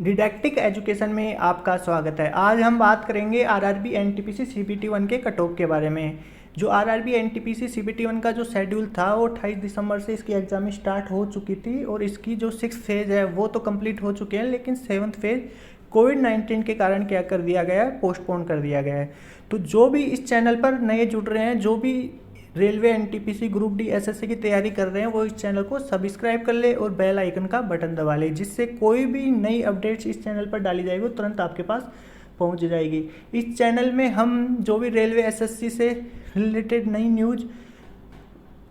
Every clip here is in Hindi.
डिडैक्टिक एजुकेशन में आपका स्वागत है। आज हम बात करेंगे आरआरबी एनटीपीसी सीबीटी 1 के कट ऑफ के बारे में। जो आरआरबी एनटीपीसी सीबीटी 1 का जो शेड्यूल था वो 28 दिसंबर से इसकी एग्ज़ाम स्टार्ट हो चुकी थी और इसकी जो 6th फेज़ है वो तो कंप्लीट हो चुके हैं, लेकिन 7th फेज़ कोविड-19 के कारण क्या कर दिया गया है, पोस्टपोन कर दिया गया है। तो जो भी इस चैनल पर नए जुड़ रहे हैं, जो भी railway NTPC group D SSC की तैयारी कर रहे हैं, वो इस चैनल को सब्सक्राइब कर ले और बेल आइकन का बटन दबा ले, जिससे कोई भी नई अपडेट्स इस चैनल पर डाली जाएगी वो तुरंत आपके पास पहुंच जाएगी। इस चैनल में हम जो भी रेलवे एसएससी से रिलेटेड नई न्यूज़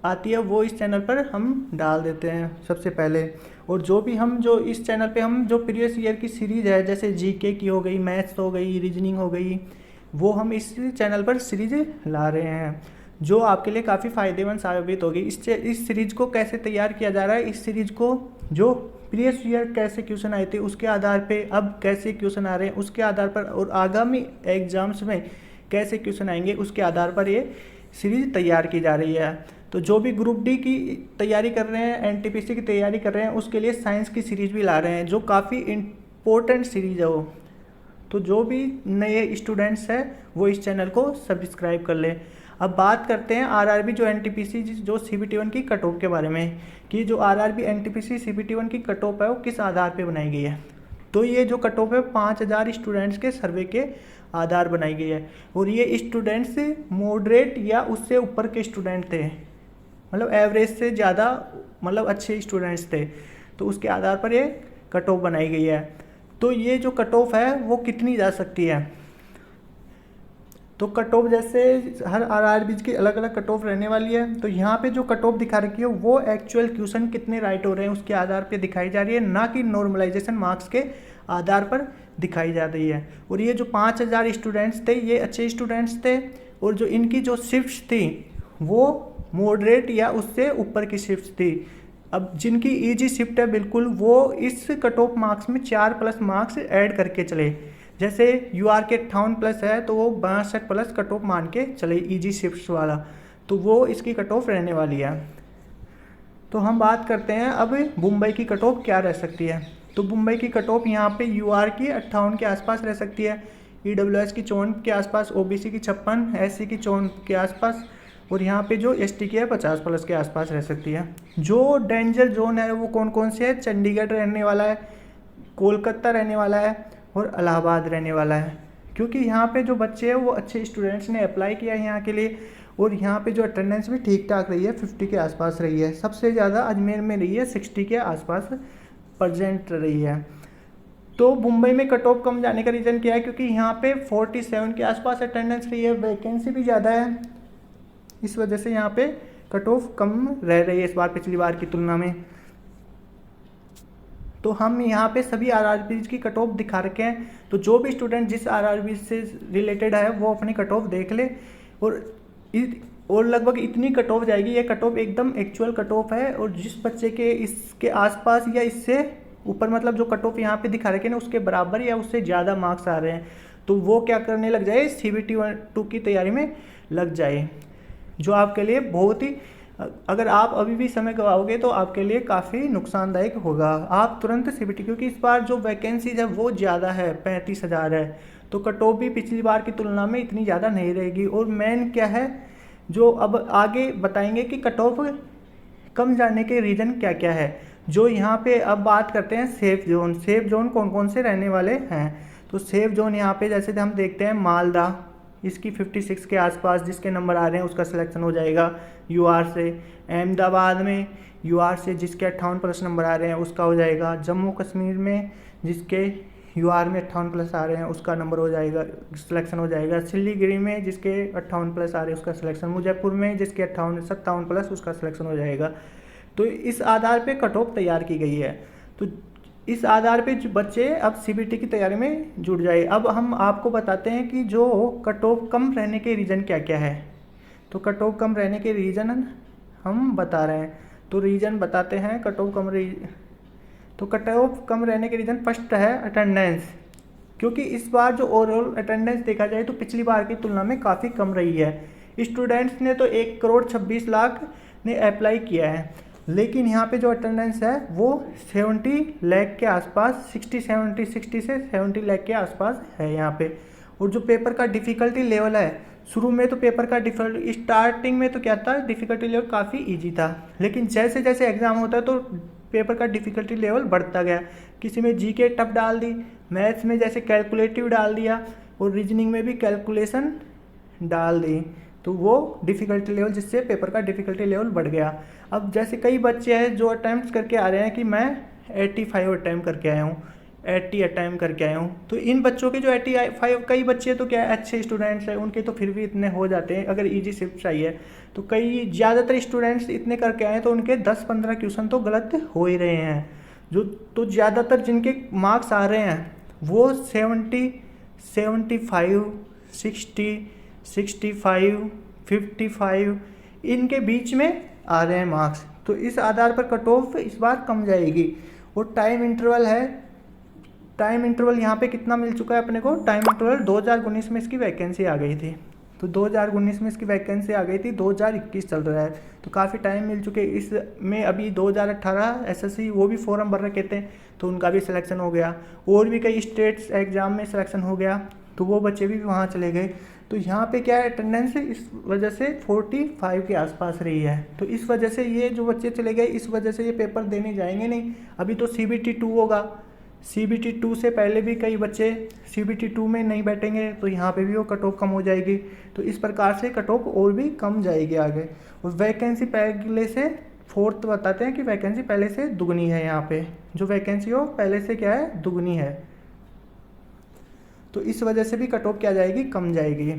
आती है वो इस चैनल पर हम डाल देते हैं सबसे पहले। और जो इस चैनल पे हम जो प्रीवियस ईयर की सीरीज़ है, जैसे जीके की हो गई, मैथ्स हो गई, रीजनिंग हो गई, वो हम इस चैनल पर सीरीज ला रहे हैं जो आपके लिए काफ़ी फ़ायदेमंद साबित होगी। इस सीरीज़ को कैसे तैयार किया जा रहा है, इस सीरीज़ को जो प्रीवियस ईयर कैसे क्वेश्चन आए थे उसके आधार पे अब कैसे क्वेश्चन आ रहे हैं उसके आधार पर, और आगामी एग्जाम्स में कैसे क्वेश्चन आएंगे उसके आधार पर ये सीरीज़ तैयार की जा रही है। तो जो भी ग्रुप डी की तैयारी कर रहे हैं, एनटीपीसी की तैयारी कर रहे हैं, उसके लिए साइंस की सीरीज़ भी ला रहे हैं जो काफ़ी इम्पोर्टेंट सीरीज़ है वो। तो जो भी नए स्टूडेंट्स हैं वो इस चैनल को सब्सक्राइब कर लें। अब बात करते हैं आरआरबी जो एनटीपीसी जो सीबीटी 1 की कट ऑफ के बारे में, कि जो आरआरबी एनटीपीसी सीबीटी 1 की कट ऑफ है वो किस आधार पे बनाई गई है। तो ये जो कट ऑफ है 5000 स्टूडेंट्स के सर्वे के आधार बनाई गई है, और ये स्टूडेंट्स मॉडरेट या उससे ऊपर के स्टूडेंट थे, मतलब एवरेज से ज़्यादा, मतलब अच्छे स्टूडेंट्स थे, तो उसके आधार पर ये कट ऑफ बनाई गई है। तो ये जो कट ऑफ है वो कितनी जा सकती है, तो कट ऑफ जैसे हर आरआरबी की अलग अलग कट ऑफ रहने वाली है। तो यहाँ पे जो कट ऑफ दिखा रखी है वो एक्चुअल क्वेश्चन कितने राइट हो रहे हैं उसके आधार पे दिखाई जा रही है, ना कि नॉर्मलाइजेशन मार्क्स के आधार पर दिखाई जा रही है। और ये जो 5000 स्टूडेंट्स थे ये अच्छे स्टूडेंट्स थे, और जो इनकी जो शिफ्ट्स थी वो मॉडरेट या उससे ऊपर की शिफ्ट्स थी। अब जिनकी ईजी शिफ्ट है बिल्कुल, वो इस कट ऑफ मार्क्स में 4+ मार्क्स ऐड करके चले। जैसे यूआर के 58+ है तो वो 62+ कट ऑफ मान के चले ईजी शिफ्ट्स वाला, तो वो इसकी कट ऑफ रहने वाली है। तो हम बात करते हैं अब मुंबई की कट ऑफ क्या रह सकती है। तो मुंबई की कट ऑफ यहाँ पे यूआर की 58 के आसपास रह सकती है, ईडब्ल्यूएस की 54 के आसपास, ओबीसी की 56, एससी की 54 के आसपास, और यहाँ पे जो एसटी की है 50+ के आसपास रह सकती है। जो डेंजर जोन है वो कौन कौन से है, चंडीगढ़ रहने वाला है, कोलकाता रहने वाला है और इलाहाबाद रहने वाला है, क्योंकि यहाँ पे जो बच्चे हैं वो अच्छे स्टूडेंट्स ने अप्लाई किया है यहाँ के लिए, और यहाँ पे जो अटेंडेंस भी ठीक ठाक रही है, 50 के आसपास रही है। सबसे ज़्यादा अजमेर में रही है, 60 के आसपास परसेंट रही है। तो मुंबई में कट ऑफ कम जाने का रीज़न क्या है, क्योंकि यहाँ पे 47 के आसपास अटेंडेंस रही है, वैकेंसी भी ज़्यादा है, इस वजह से यहाँ पे कट ऑफ कम रह रही है इस बार पिछली बार की तुलना में। तो हम यहाँ पे सभी आरआरबी की कट ऑफ दिखा रखे हैं, तो जो भी स्टूडेंट जिस आरआरबी से रिलेटेड है वो अपनी कट ऑफ देख ले, और लगभग इतनी कट ऑफ जाएगी। ये कट ऑफ एकदम एक्चुअल कट ऑफ है, और जिस बच्चे के इसके आसपास या इससे ऊपर, मतलब जो कट ऑफ यहाँ पे दिखा रखे हैं ना उसके बराबर या उससे ज़्यादा मार्क्स आ रहे हैं, तो वो क्या करने लग जाए, सीबीटी 2 की तैयारी में लग जाए, जो आपके लिए बहुत ही, अगर आप अभी भी समय गवाओगे तो आपके लिए काफ़ी नुकसानदायक होगा। आप तुरंत सीबीटी, क्योंकि इस बार जो वैकेंसीज है वो ज़्यादा है, 35,000 है, तो कट ऑफ भी पिछली बार की तुलना में इतनी ज़्यादा नहीं रहेगी। और मेन क्या है, जो अब आगे बताएंगे कि कट ऑफ कम जाने के रीज़न क्या क्या है। जो यहाँ पे अब बात करते हैं सेफ जोन। सेफ जोन कौन कौन से रहने वाले हैं, तो सेफ जोन यहाँ पे जैसे हम देखते हैं मालदा, इसकी 56 के आसपास जिसके नंबर आ रहे हैं उसका सिलेक्शन हो जाएगा यूआर से। अहमदाबाद में यूआर से जिसके 58+ नंबर आ रहे हैं उसका हो जाएगा। जम्मू कश्मीर में जिसके यूआर में 58+ आ रहे हैं उसका नंबर हो जाएगा, सिलेक्शन हो जाएगा। सिलीगुड़ी में जिसके 58+ आ रहे हैं उसका सिलेक्शन, मुजफ्फरपुर में जिसके 57+ उसका सिलेक्शन हो जाएगा। तो इस आधार पे कट ऑफ तैयार की गई है, तो इस आधार पे जो बच्चे अब सीबीटी की तैयारी में जुट जाए। अब हम आपको बताते हैं कि जो कट ऑफ कम रहने के रीज़न क्या क्या है। तो कट ऑफ कम रहने के रीज़न हम बता रहे हैं, तो रीज़न बताते हैं कट ऑफ कम रहने के रीज़न फर्स्ट है अटेंडेंस, क्योंकि इस बार जो ओवरऑल अटेंडेंस देखा जाए तो पिछली बार की तुलना में काफ़ी कम रही है। स्टूडेंट्स ने तो 1,26,00,000 ने अप्लाई किया है, लेकिन यहाँ पे जो अटेंडेंस है वो 70 लाख के आसपास, 60 से 70 लाख के आसपास है यहाँ पे। और जो पेपर का डिफ़िकल्टी लेवल है, शुरू में तो पेपर का स्टार्टिंग में तो क्या था, डिफ़िकल्टी लेवल काफ़ी इजी था, लेकिन जैसे जैसे एग्ज़ाम होता है तो पेपर का डिफ़िकल्टी लेवल बढ़ता गया। किसी में जीके टफ डाल दी, मैथ्स में जैसे कैलकुलेटिव डाल दिया, और रीजनिंग में भी कैलकुलेशन डाल दी, तो वो डिफ़िकल्टी लेवल, जिससे पेपर का डिफ़िकल्टी लेवल बढ़ गया। अब जैसे कई बच्चे हैं जो अटैम्प्ट करके आ रहे हैं कि मैं 85 अटैम्प्ट करके आया हूँ, 80 अटैम्प्ट करके आया हूँ, तो इन बच्चों के जो 85, कई बच्चे तो क्या अच्छे स्टूडेंट्स हैं, उनके तो फिर भी इतने हो जाते हैं अगर ईजी शिफ्ट चाहिए, तो कई ज़्यादातर स्टूडेंट्स इतने करके आए तो उनके 10-15 क्वेश्चन तो गलत हो ही रहे हैं। जो तो ज़्यादातर जिनके मार्क्स आ रहे हैं वो 70, 75, 60, 65, 55 इनके बीच में आ रहे हैं मार्क्स। तो इस आधार पर कट ऑफ इस बार कम जाएगी। और टाइम इंटरवल है, टाइम इंटरवल यहाँ पे कितना मिल चुका है अपने को, टाइम इंटरवल 2019 में इसकी वैकेंसी आ गई थी, तो 2019 में इसकी वैकेंसी आ गई थी, 2021 चल रहा है, तो काफ़ी टाइम मिल चुके। इसमें अभी 2018 एसएससी वो भी फॉर्म भर रखे थे, तो उनका भी सिलेक्शन हो गया, और भी कई स्टेट्स एग्ज़ाम में सिलेक्शन हो गया, तो वो बच्चे भी वहाँ चले गए। तो यहाँ पे क्या है, अटेंडेंस इस वजह से 45 के आसपास रही है, तो इस वजह से ये जो बच्चे चले गए, इस वजह से ये पेपर देने जाएंगे नहीं। अभी तो CBT 2 होगा, CBT 2 से पहले भी कई बच्चे CBT 2 में नहीं बैठेंगे, तो यहाँ पे भी वो कट ऑफ कम हो जाएगी। तो इस प्रकार से कट ऑफ और भी कम जाएगी आगे। और वैकेंसी पहले से, फोर्थ बताते हैं कि वैकेंसी पहले से दुगनी है, यहाँ पे जो वैकेंसी हो पहले से क्या है, दुगनी है, तो इस वजह से भी कट ऑफ क्या जाएगी, कम जाएगी।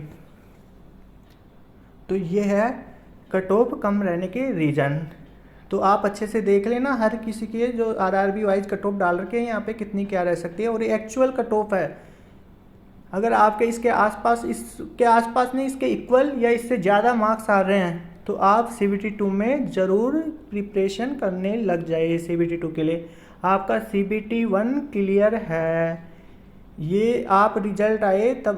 तो ये है कट ऑफ कम रहने के रीज़न। तो आप अच्छे से देख लेना, हर किसी के जो RRB वाइज कट ऑफ डाल रखे हैं यहाँ पे कितनी क्या रह सकती है, और ये एक्चुअल कट ऑफ है। अगर आपके इसके आसपास, इसके आसपास नहीं, इसके इक्वल या इससे ज़्यादा मार्क्स आ रहे हैं, तो आप CBT 2 में ज़रूर प्रिपरेशन करने लग जाइए। CBT 2 के लिए आपका CBT 1 क्लियर है, ये आप रिजल्ट आए तब